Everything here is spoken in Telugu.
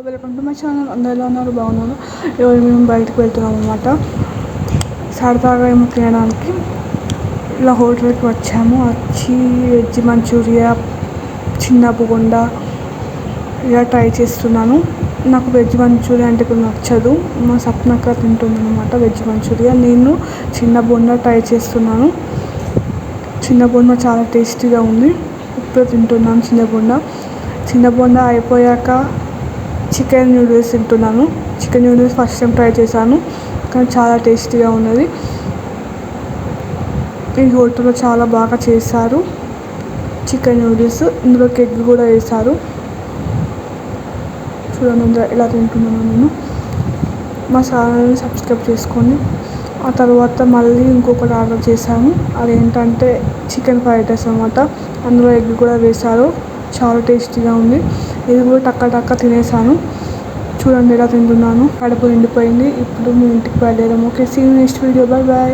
Welcome to my channel. అందరూ ఎలా ఉన్నారు? బాగున్నారు. ఈరోజు మేము బయటకు వెళ్తున్నాం అనమాట. సరదాగా ఏమో తినడానికి ఇలా హోటల్కి వచ్చాము. వచ్చి వెజ్ మంచూరియా, చిన్న బోండా ఇలా ట్రై చేస్తున్నాను. నాకు వెజ్ మంచూరియా అంటే ఇప్పుడు నచ్చదు. మా సప్నక్క తింటుంది అనమాట వెజ్ మంచూరియా. నేను చిన్న బోండా ట్రై చేస్తున్నాను. చిన్న బోండా చాలా టేస్టీగా ఉంది. ఇప్పుడు తింటున్నాను చిన్న బోండా అయిపోయాక చికెన్ నూడిల్స్ తింటున్నాను. Chicken noodles first time try చేశాను, కానీ చాలా టేస్టీగా ఉన్నది. ఈ హోటల్లో చాలా బాగా చేశారు చికెన్ నూడిల్స్. ఇందులోకి ఎగ్ కూడా వేశారు. చూడండి ఎలా తింటున్నాను నేను. మా ఛానల్ని సబ్స్క్రైబ్ చేసుకోండి. ఆ తర్వాత మళ్ళీ ఇంకొకటి ఆర్డర్ చేశాము. అదేంటంటే చికెన్ ఫ్రైడ్ రైస్ అనమాట. అందులో ఎగ్ కూడా వేశారు. చాలా టేస్టీగా ఉంది. ఇది కూడా టక్క తినేసాను. చూడండి ఎలా తింటున్నాను. కడుపు నిండిపోయింది. ఇప్పుడు మీ ఇంటికి బయలుదేరాము. Okay, see you next video. Bye.